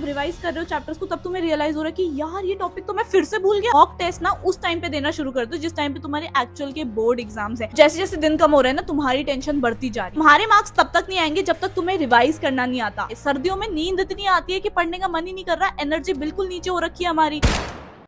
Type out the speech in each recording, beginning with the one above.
Revise कर रहे हो चैप्टर्स को तब तुम्हें रियलाइज हो रहा है कि यार ये टॉपिक तो मैं फिर से भूल गया। मॉक टेस्ट ना उस टाइम पे देना शुरू कर दो जिस टाइम पे तुम्हारे एक्चुअल के बोर्ड एग्जाम्स है। जैसे जैसे दिन कम हो रहे हैं ना तुम्हारी टेंशन बढ़ती जा रही है। तुम्हारे मार्क्स तब तक नहीं आएंगे जब तक तुम्हें रिवाइज करना नहीं आता। सर्दियों में नींद इतनी आती है कि पढ़ने का मन ही नहीं कर रहा, एनर्जी बिल्कुल नीचे हो रखी है हमारी।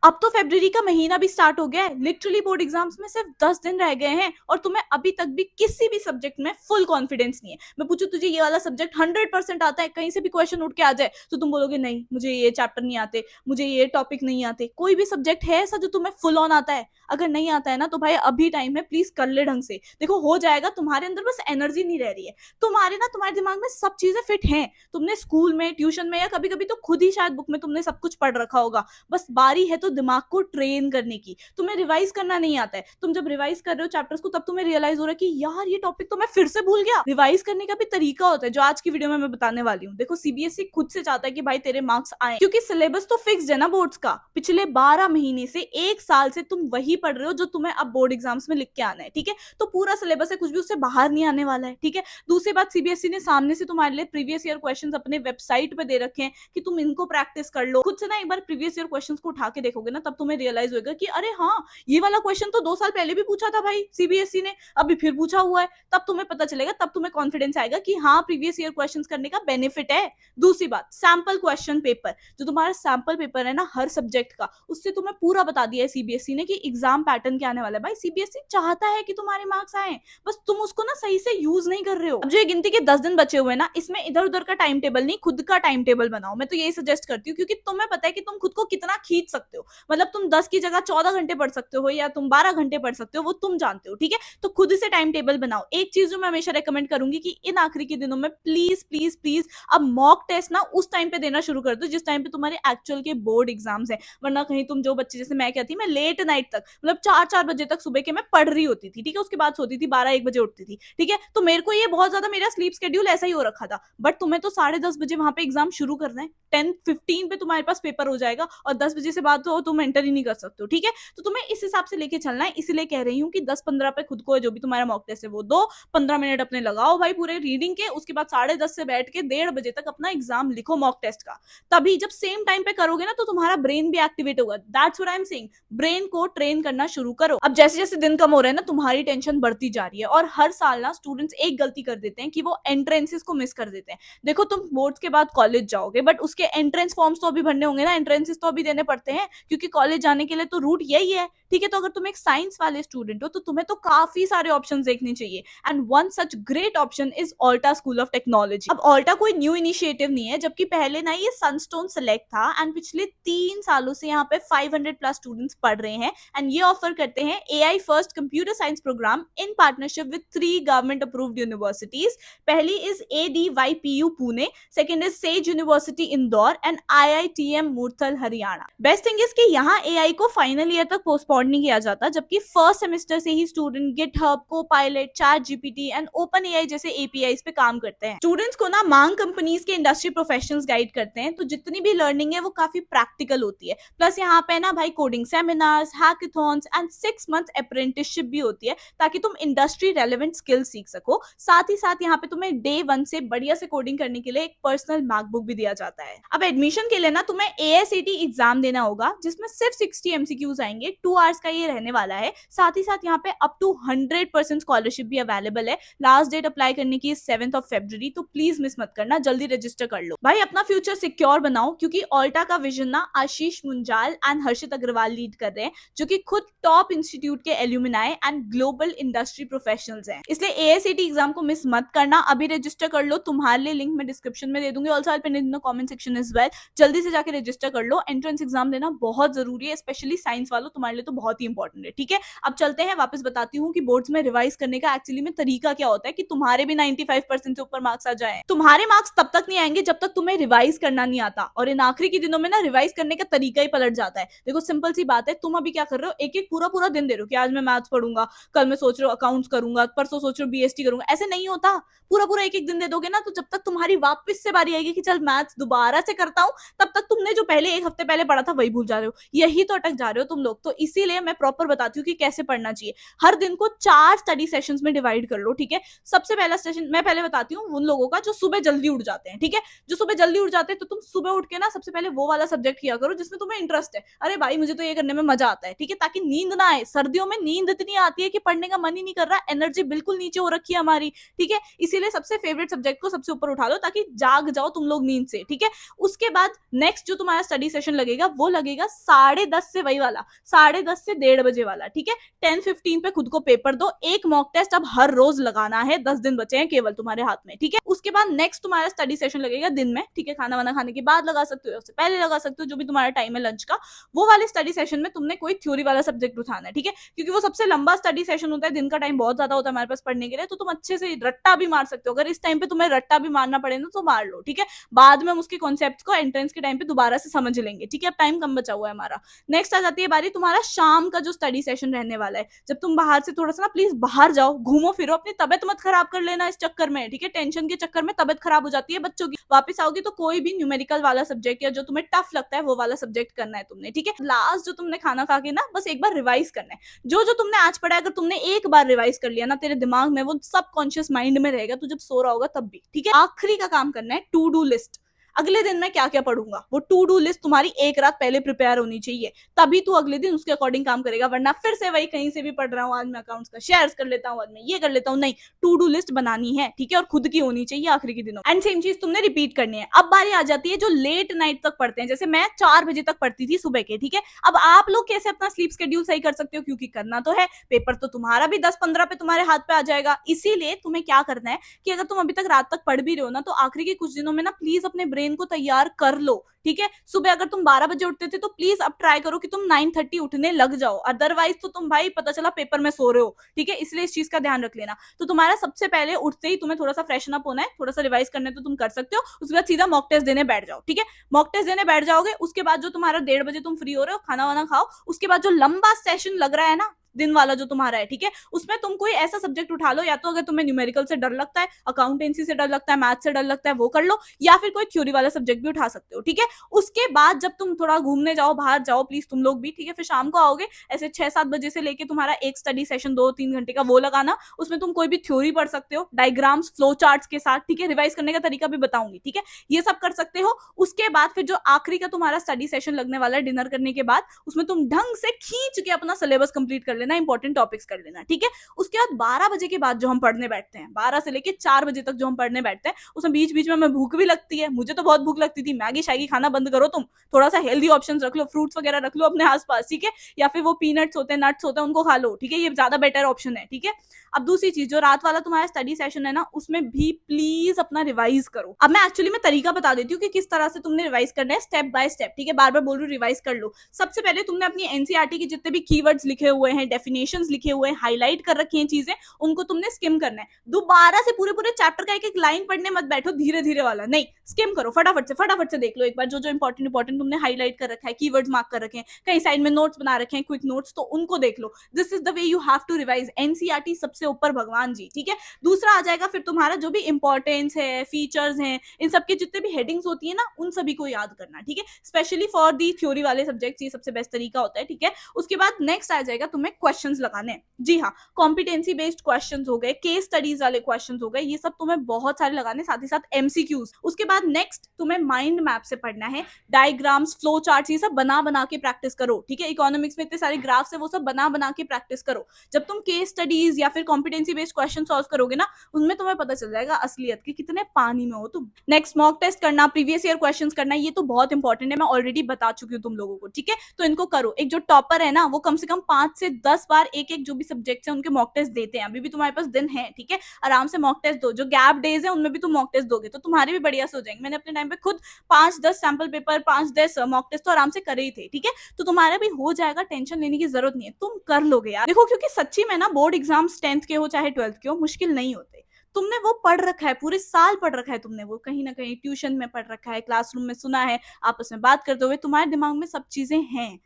अब तो फरवरी का महीना भी स्टार्ट हो गया है, लिटरली बोर्ड एग्जाम्स में सिर्फ 10 दिन रह गए हैं और तुम्हें अभी तक भी किसी भी सब्जेक्ट में फुल कॉन्फिडेंस नहीं है। मैं पूछूं तुझे ये वाला सब्जेक्ट 100% आता है, कहीं से भी क्वेश्चन उठ के आ जाए तो तुम बोलोगे नहीं मुझे ये चैप्टर नहीं आते, मुझे ये टॉपिक नहीं आते। कोई भी सब्जेक्ट है ऐसा जो तुम्हें फुल ऑन आता है? अगर नहीं आता है ना तो भाई अभी टाइम है, प्लीज कर ले ढंग से। देखो हो जाएगा, तुम्हारे अंदर बस एनर्जी नहीं रह रही है। तुम्हारे दिमाग में सब चीजें फिट हैं। तुमने स्कूल में, ट्यूशन में या कभी कभी तो खुद ही शायद बुक में तुमने सब कुछ पढ़ रखा होगा। बस बारी है तो दिमाग को ट्रेन करने की। तुम्हें रिवाइज करना नहीं आता है। तुम जब रिवाइज कर रहे हो चैप्टर्स को तब तुम्हें रियलाइज हो रहा है कि यार ये टॉपिक तो मैं फिर से भूल गया। रिवाइज करने का भी तरीका होता है जो आज की वीडियो में मैं बताने वाली हूँ। देखो सीबीएसई खुद से चाहता है कि भाई तेरे मार्क्स आए, क्योंकि सिलेबस तो फिक्स है ना बोर्ड्स का। पिछले 12 महीने से 1 साल से तुम वही पढ़ रहे हो जो तुम्हें अब बोर्ड एग्जाम्स में लिख के आना है। ठीक है, तो पूरा सिलेबस है, कुछ भी उससे बाहर नहीं आने वाला है। ठीक है, दूसरी बात सीबीएसई ने सामने से तुम्हारे लिए प्रीवियस ईयर क्वेश्चंस अपने वेबसाइट पे दे रखे हैं कि तुम इनको प्रैक्टिस कर लो। खुद से ना एक बार प्रीवियस ईयर क्वेश्चंस को उठा के देखोगे ना तब तुम्हें रियलाइज होगा कि अरे हाँ ये वाला क्वेश्चन तो 2 साल पहले भी पूछा था भाई सीबीएसई ने, अभी फिर पूछा हुआ है। तब तुम्हें पता चलेगा, तब तुम्हें कॉन्फिडेंस आएगा कि हाँ प्रीवियस ईयर क्वेश्चंस करने का बेनिफिट है। दूसरी बात, सैंपल क्वेश्चन पेपर, जो तुम्हारा सैंपल पेपर है ना हर सब्जेक्ट का, उससे तुम्हें पूरा बता दिया है सीबीएसई ने कि एग्जाम पैटर्न क्या आने वाला है। भाई सीबीएसई चाहता है कि तुम्हारे मार्क्स आए, बस तुम उसको ना सही से यूज नहीं कर रहे हो। अब जो ये गिनती के 10 दिन बचे हुए ना, इसमें इधर उधर का टाइम टेबल नहीं, खुद का टाइम टेबल बनाओ। मैं तो यही सजेस्ट करती हूँ, क्योंकि तुम्हें पता है कि तुम खुद को कितना खींच सकते हो। मतलब तुम 10 की जगह 14 घंटे पढ़ सकते हो या तुम 12 घंटे पढ़ सकते हो, वो तुम जानते हो। ठीक है, तो खुद से टाइम टेबल बनाओ। एक चीज जो मैं हमेशा रेकमेंड करूंगी कि इन आखिरी के दिनों में प्लीज प्लीज प्लीज अब मॉक टेस्ट ना उस टाइम पे देना शुरू कर दो जिस टाइम पे तुम्हारे एक्चुअल के बोर्ड एग्जाम्स है। वरना कहीं तुम, जो बच्चे जैसे मैं क्या थी, मैं लेट नाइट तक, मतलब 4-4 बजे तक सुबह के मैं पढ़ रही होती थी। ठीक है, उसके बाद सोती थी, 12-1 बजे उठती थी। ठीक है, तो मेरे को ये बहुत ज्यादा, मेरा स्लीप शेड्यूल ऐसा ही हो रखा था। बट तुम्हें तो 10:30 बजे वहां पे एग्जाम शुरू करना है, 10:15 पे तुम्हारे पास पेपर हो जाएगा और 10 बजे से बाद तो तुम एंटर ही नहीं कर सकते हो। ठीक है, तो तुम्हें इस हिसाब से लेके चलना है। इसलिए कह रही हूँ कि 10-15 पे खुद को जो भी तुम्हारा मॉक टेस्ट है वो दो, 15 मिनट अपने लगाओ भाई पूरे रीडिंग के। उसके बाद 10:30 से बैठ के 1:30 बजे तक अपना एग्जाम लिखो मॉक टेस्ट का। तभी जब सेम टाइम पे करोगे ना तो तुम्हारा ब्रेन भी एक्टिवेट होगा। That's what I am saying, brain को ट्रेन करना शुरू करो। अब जैसे जैसे दिन कम हो रहे हैं ना तुम्हारी टेंशन बढ़ती जा रही है, और हर साल ना स्टूडेंट्स एक गलती कर देते हैं कि वो एंट्रेंसेस को मिस कर देते हैं। देखो तुम बोर्ड्स के बाद कॉलेज जाओगे, बट उसके एंट्रेंस फॉर्म्स तो अभी भरने होंगे ना, एंट्रेंसेस तो अभी देने पड़ते हैं, क्योंकि कॉलेज जाने के लिए तो रूट यही है। ठीक है, तो अगर तुम एक साइंस वाले स्टूडेंट हो तो तुम्हें तो काफी सारे ऑप्शंस देखने चाहिए, and one such great option is ऑल्टा school of technology. अब ऑल्टा कोई न्यू इनिशिएटिव नहीं है, जबकि पहले ना ये सनस्टोन सेलेक्ट था, एंड पिछले 3 सालों से यहाँ पे 500 प्लस स्टूडेंट्स पढ़ रहे हैं। एंड ये ऑफर करते हैं AI first computer science program in partnership with 3 government approved universities. पहली is ADYPU Pune, second is Sage University Indore and IITM Murthal Haryana. Best thing is कि यहाँ AI को फाइनल ईयर तक पोस्टपोन नहीं किया जाता, जबकि फर्स्ट सेमेस्टर से ही student GitHub, Copilot, ChatGPT and OpenAI जैसे APIs पे काम करते हैं। स्टूडेंट्स को ना मांग कंपनीज के इंडस्ट्री प्रोफेशनल्स गाइड करते हैं, तो जितनी भी लर्निंग है वो काफी प्रैक्टिकल होती है। प्लस यहाँ पे ना भाई coding seminars, hackathons and 6 month apprenticeship भी होती है, ताकि तुम इंडस्ट्री रेलेवेंट स्किल्स सीख सको। साथ ही साथ यहाँ पे तुम्हें डे 1 से बढ़िया से कोडिंग करने के लिए एक पर्सनल मैकबुक भी दिया जाता है। अब एडमिशन के लिए ना तुम्हें ASAT एग्जाम देना होगा, जिसमें सिर्फ 60 MCQs आएंगे। 2 आवर्स का ये रहने वाला है। साथ ही साथ यहाँ पे अप टू 100% स्कॉलरशिप भी अवेलेबल है। लास्ट डेट अप्लाई करने की 7 फरवरी, तो प्लीज मिस मत करना, जल्दी रजिस्टर कर लो भाई। अपना फ्यूचर सिक्योर बनाओ, क्योंकि ऑल्टा का विजन ना आशीष मुंजाल एंड हर्षित अग्रवाल लीड कर रहे हैं, जो कि खुद टॉप इंस्टीट्यूट के alumni and global industry professionals हैं। इसलिए ASAT एग्जाम को मिस मत करना, अभी रजिस्टर कर लो। तुम्हारे लिए लिंक मैं डिस्क्रिप्शन में दे दूंगी, also I will pin in the comment section as well. जल्दी से जाके रजिस्टर कर लो। एंट्रेंस एग्जाम देना बहुत जरूरी है, स्पेशली साइंस वालों, तुम्हारे लिए तो बहुत ही इंपॉर्टेंट है। ठीक है, अब चलते हैं, वापस बताती हूँ कि बोर्ड्स में रिवाइज करने का एक्चुअली में तरीका क्या होता है कि तुम्हारे भी 95% से ऊपर मार्क्स आ जाए। तुम्हारे मार्क्स तब तक नहीं आएंगे जब तक तुम्हें रिवाइज करना नहीं आता, और इन आखिरी के दिनों में ना रिवाइज करने का तरीका ही पलट जाता है। देखो सिंपल सी बात है, तुम अभी क्या कर रहे हो, एक एक पूरा पूरा दिन दे रहे हो कि आज मैं मैथ्स पढ़ूंगा, कल मैं सोच रहा हूँ अकाउंट्स करूंगा, परसों सोच रहा हूँ BST करूंगा। ऐसे नहीं होता। पूरा पूरा एक एक दिन दे दोगे ना, तो जब तक तुम्हारी वापस से बारी आएगी कि चल मैथ्स दोबारा से करता हूँ, तब तक तुमने जो पहले 1 हफ्ते पहले पढ़ा था वही भूल जा रहे हो। यही तो अटक जा रहे हो तुम लोग। तो इसी इसीलिए मैं प्रॉपर बताती हूँ कि कैसे पढ़ना चाहिए। हर दिन को 4 स्टडी सेशंस में डिवाइड कर लो, ठीक है। सबसे पहला सेशन मैं पहले बताती हूँ उन लोगों का जो सुबह जल्दी उठ जाते हैं, ठीक है। जो सुबह जल्दी उठ जाते हैं तो तुम सुबह उठ के ना सबसे पहले वो वाला सब्जेक्ट किया करो जिसमें तुम्हें इंटरेस्ट है। अरे भाई मुझे तो ये करने में मजा आता है, ठीक है, ताकि नींद ना आए। सर्दियों में नींद इतनी आती है कि पढ़ने का मन ही नहीं कर रहा, एनर्जी बिल्कुल नीचे हो रखी है हमारी, ठीक है। इसीलिए सबसे फेवरेट सब्जेक्ट को सबसे ऊपर उठा लो ताकि जाग जाओ तुम लोग नींद से, ठीक है। उसके बाद नेक्स्ट जो तुम्हारा स्टडी सेशन लगेगा वो लगेगा 10:30 से, वही वाला 10:30 से 1:30 वाला, ठीक है। 10:15 पे खुद को पेपर दो। एक मॉक टेस्ट अब हर रोज लगाना है, 10 दिन बचे हैं केवल तुम्हारे हाथ में, ठीक है। उसके बाद नेक्स्ट तुम्हारा स्टडी सेशन लगेगा दिन में, ठीक है। खाना वाना खाने के बाद लगा सकते हो, उससे पहले लगा सकते हो, जो भी तुम्हारा टाइम है लंच का। वो वाले स्टडी सेशन में तुमने कोई थ्योरी वाला सब्जेक्ट उठाना है, ठीक है, क्योंकि वो सबसे लंबा स्टडी सेशन होता है। दिन का टाइम बहुत ज्यादा होता है हमारे पास पढ़ने के लिए, तो तुम अच्छे से रट्टा भी मार सकते हो। अगर इस टाइम पे तुम्हें रट्टा भी मारना पड़े ना तो मार लो, ठीक है। बाद में हम उसके कॉन्सेप्ट को एंट्रेंस के टाइम पे दोबारा से समझ लेंगे, ठीक है। अब टाइम कम बचा हुआ है हमारा। नेक्स्ट आ जाती है बारी तुम्हारा शाम का जो स्टडी सेशन रहने वाला है। जब तुम बाहर से थोड़ा सा ना प्लीज बाहर जाओ, घूमो फिरो, अपनी तबियत मत खराब कर लेना इस चक्कर में, ठीक है। टेंशन के चक्कर में तबियत खराब हो जाती है बच्चों की। वापस आओगी तो कोई भी न्यूमेरिकल वाला सब्जेक्ट या जो तुम्हें टफ लगता है वो वाला सब्जेक्ट करना है तुमने, ठीक है। लास्ट जो तुमने खाना खा के ना बस एक बार रिवाइज करना है जो जो तुमने आज पढ़ा है। अगर तुमने एक बार रिवाइज कर लिया ना, तेरे दिमाग में वो सबकॉन्शियस माइंड में रहेगा, तू जब सो रहा होगा तब भी, ठीक है। आखिरी का काम करना है टू डू लिस्ट। अगले दिन मैं क्या क्या पढ़ूंगा वो टू डू लिस्ट तुम्हारी एक रात पहले प्रिपेयर होनी चाहिए, तभी तू अगले दिन उसके अकॉर्डिंग काम करेगा। वरना फिर से वही कहीं से भी पढ़ रहा हूँ, आज मैं अकाउंट्स का शेयर्स कर लेता हूँ, आज मैं ये कर लेता हूँ, नहीं। टू डू लिस्ट बनानी है, ठीक है, और खुद की होनी चाहिए आखिरी के दिनों। एंड सेम चीज तुमने रिपीट करनी है। अब बारी आ जाती है जो लेट नाइट तक पढ़ते हैं, जैसे मैं 4 बजे तक पढ़ती थी सुबह के, ठीक है। अब आप लोग कैसे अपना स्लीप शेड्यूल सही कर सकते हो, क्योंकि करना तो है, पेपर तो तुम्हारा भी 10-15 पे तुम्हारे हाथ पे आ जाएगा। इसीलिए तुम्हें क्या करना है कि अगर तुम अभी तक रात तक पढ़ भी रहे हो ना, तो आखिरी के कुछ दिनों में ना प्लीज अपने ब्रेन को तैयार कर लो, ठीक है। सुबह अगर तुम 12 बजे उठते थे तो प्लीज अब ट्राई करो कि तुम 9:30 उठने लग जाओ। अदरवाइज तो तुम भाई पता चला पेपर में सो रहे हो, ठीक है। इसलिए इस चीज का ध्यान रख लेना। तो तुम्हारा सबसे पहले उठते ही तुम्हें थोड़ा सा फ्रेशन अप होना है, थोड़ा सा रिवाइज करना है तो तुम कर सकते हो। उसके बाद सीधा मॉक टेस्ट देने बैठ जाओ, ठीक है। मॉक टेस्ट देने बैठ जाओगे, उसके बाद जो तुम्हारा 1:30 बजे तुम फ्री हो रहे हो, खाना वाना खाओ, उसके बाद जो लंबा सेशन लग रहा है ना दिन वाला जो तुम्हारा है, ठीक है, उसमें तुम कोई ऐसा सब्जेक्ट उठा लो, या तो अगर तुम्हें न्यूमेरिकल से डर लगता है, अकाउंटेंसी से डर लगता है, मैथ से डर लगता है, वो कर लो, या फिर कोई थ्योरी वाला सब्जेक्ट भी उठा सकते हो, ठीक है। उसके बाद जब तुम थोड़ा घूमने जाओ, बाहर जाओ प्लीज तुम लोग भी, ठीक है। फिर शाम को आओगे ऐसे 6-7 बजे से लेके तुम्हारा एक स्टडी सेशन 2-3 घंटे का वो लगाना। उसमें तुम कोई भी थ्योरी पढ़ सकते हो, डायग्राम्स, फ्लो चार्ट्स के साथ, ठीक है। रिवाइज करने का तरीका भी बताऊंगी, ठीक है। ये सब कर सकते हो। उसके बाद फिर जो आखिरी का तुम्हारा स्टडी सेशन लगने वाला है डिनर करने के बाद, उसमें तुम ढंग से खींच के अपना सिलेबस कंप्लीट कर लेना, इंपॉर्टेंट टॉपिक्स कर लेना, ठीक है। उसके बाद 12 बजे के बाद जो हम पढ़ने बैठते हैं, 12 से लेके 4 बजे तक जो हम पढ़ने बैठते हैं, उसमें बीच बीच में हमें भूख भी लगती है। मुझे तो बहुत भूख लगती थी। मैगी शैगी खाना बंद करो तुम, थोड़ा सा हेल्दी ऑप्शंस रख लो, फ्रूट्स वगैरह रख लो अपने आसपास, ठीक है। या फिर वो पीनट्स होते हैं, नट्स होते हैं, उनको खा लो, ठीक है। ये ज्यादा बेटर ऑप्शन है, ठीक है। अब दूसरी चीज, जो रात वाला तुम्हारा स्टडी सेशन है ना, उसमें भी प्लीज अपना रिवाइज करो। अब मैं एक्चुअली में तरीका बता देती हूँ कि किस तरह से तुमने रिवाइज करना है, स्टेप बाय स्टेप, ठीक है। बार बार बोल रही हूँ रिवाइज कर लो। सबसे पहले तुमने अपनी एनसीईआरटी के जितने भी कीवर्ड्स लिखे हुए हैं, डेफिनेशंस लिखे हुए हैं, हाईलाइट कर रखी हैं चीजें, उनको तुमने स्किम करना है। दोबारा से पूरे पूरे चैप्टर का एक एक लाइन पढ़ने मत बैठो, धीरे धीरे वाला नहीं, स्किम करो, फटाफट से देख लो एक बार जो जो इंपॉर्टेंट तुमने हाईलाइट कर रखा है, कीवर्ड्स मार्क कर रखे हैं, कहीं साइड में नोट्स बना रखे हैं, क्विक नोट्स, तो उनको देख लो। This is the way you have to revise. NCERT सबसे ऊपर भगवान जी, ठीक है। दूसरा आ जाएगा फिर तुम्हारा जो भी इंपॉर्टेंस है, फीचर्स हैं, इन सबके जितने भी हेडिंग्स होती है ना, उन सभी को याद करना, ठीक है। स्पेशली फॉर दी थ्योरी वाले सब्जेक्ट्स ये सबसे बेस्ट तरीका होता है, ठीक है। उसके बाद नेक्स्ट आ जाएगा तुम्हें क्वेश्चंस लगाने। जी हाँ, कॉम्पिटेंसी बेस्ड क्वेश्चंस हो गए, केस स्टडीज वाले क्वेश्चंस हो गए, ये सब तुम्हें बहुत सारे लगाने, साथ ही साथ एमसीक्यूज। उसके बाद नेक्स्ट तुम्हें माइंड मैप से पढ़ना है, डायग्राम्स, फ्लो चार्ट्स, ये सब बना बना के प्रैक्टिस करो, ठीक है। इकोनॉमिक्स में इतने सारे ग्राफ्स है, वो सब बना बना के प्रैक्टिस करो। जब तुम केस स्टडीज या फिर कॉम्पिटेंसी बेस्ड क्वेश्चन सॉल्व करोगे ना, उनमें तुम्हें पता चल जाएगा असलियत कि कितने पानी में हो तुम। नेक्स्ट मॉक टेस्ट करना, प्रीवियस ईयर क्वेश्चंस करना, ये तो बहुत इंपॉर्टेंट है, मैं ऑलरेडी बता चुकी हूँ तुम लोगों को, ठीक है। तो इनको करो। एक जो टॉपर है ना, वो कम से कम 5 से 10 बार एक एक जो भी सब्जेक्ट है उनके मॉक टेस्ट देते हैं। अभी भी तुम्हारे पास दिन है, ठीक है, आराम से मॉक टेस्ट दो। जो गैप डेज है उनमें भी तुम मॉक टेस्ट दोगे तो तुम्हारे भी बढ़िया से हो जाएंगे। मैंने अपने टाइम पे खुद 5-10 सैंपल पेपर, 5-10 मॉक टेस्ट तो आराम से करे ही थे, ठीक है। तो तुम्हारा भी हो जाएगा, टेंशन लेने की जरूरत नहीं है, तुम कर लोगे यार। देखो, क्योंकि सच्ची में ना बोर्ड एग्जाम्स 10th के हो चाहे 12th के हो, मुश्किल नहीं होते। तुमने वो पढ़ रखा है, पूरे साल पढ़ रखा है तुमने, वो कहीं ना कहीं ट्यूशन में पढ़ रखा है, क्लासरूम में सुना है, आपस में बात करते हुए, तुम्हारे दिमाग में सब चीजें हैं,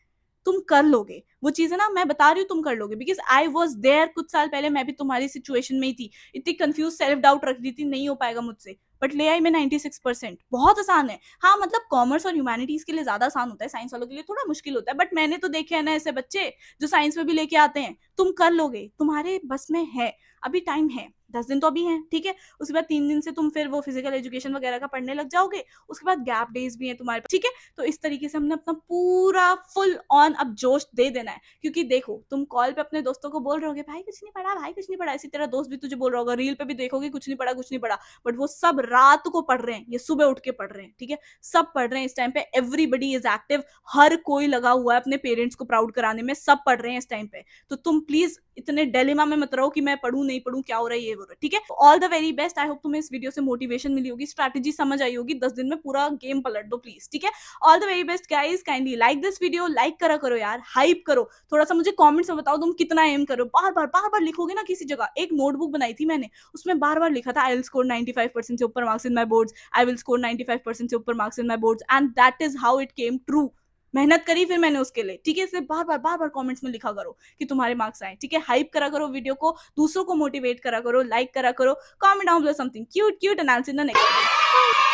तुम कर लोगे वो चीजें ना। मैं बता रही हूँ तुम कर लोगे, बिकॉज आई वॉज देयर। कुछ साल पहले मैं भी तुम्हारी सिचुएशन में ही थी, इतनी कंफ्यूज, सेल्फ डाउट रख रही थी, नहीं हो पाएगा मुझसे, बट ले आई मैं 96%। बहुत आसान है। हाँ मतलब कॉमर्स और ह्यूमैनिटीज के लिए ज्यादा आसान होता है, साइंस वालों के लिए थोड़ा मुश्किल होता है, बट मैंने तो देखे हैं ना ऐसे बच्चे जो साइंस में भी लेके आते हैं। तुम कर लोगे, तुम्हारे बस में है, अभी टाइम है, 10 दिन तो अभी है, ठीक है। उसके बाद 3 दिन से तुम फिर वो फिजिकल एजुकेशन वगैरह का पढ़ने लग जाओगे, उसके बाद गैप डेज भी है तुम्हारे पास, ठीक है। तो इस तरीके से हमने अपना पूरा फुल ऑन अब जोश दे देना है, क्योंकि देखो तुम कॉल पे अपने दोस्तों को बोल रहे होगे भाई कुछ नहीं पढ़ा, भाई कुछ नहीं पढ़ा, इसी तरह दोस्त भी तुझे बोल रहा होगा, रील पे भी देखोगे कुछ नहीं पढ़ा, कुछ नहीं पढ़ा, बट वो सब रात को पढ़ रहे हैं, ये सुबह उठ के पढ़ रहे हैं, ठीक है। सब पढ़ रहे हैं इस टाइम पे, एवरीबडी इज एक्टिव, हर कोई लगा हुआ है अपने पेरेंट्स को प्राउड कराने में, सब पढ़ रहे हैं इस टाइम पे। तो तुम प्लीज इतने डिलेमा में मत रहो कि मैं पढ़ूं नहीं पढ़ूं, क्या हो रहा है, ये हो रहा है, ठीक है। All the very best. I hope तुम्हें इस वीडियो से मोटिवेशन मिली होगी, स्ट्रैटेजी समझ आई होगी, 10 दिन में पूरा गेम पलट दो प्लीज, ठीक है। All the very best guys, kindly like this video, like करा करो यार, हाइप करो थोड़ा सा, मुझे कमेंट्स में बताओ तुम कितना एम करो, बार बार लिखोगे ना किसी जगह। एक नोटबुक बनाई थी मैंने, उसमें बार बार लिखा था आई विल स्कोर 95% से ऊपर marks in my boards, I will score 95% से ऊपर marks in my boards, and that is how it came true. मेहनत करी फिर मैंने उसके लिए, ठीक है। इसे बार बार कमेंट्स में लिखा करो कि तुम्हारे मार्क्स आए, ठीक है। हाइप करा करो वीडियो को, दूसरों को मोटिवेट करा करो, लाइक करा करो, comment down below something cute and I will see in the next video.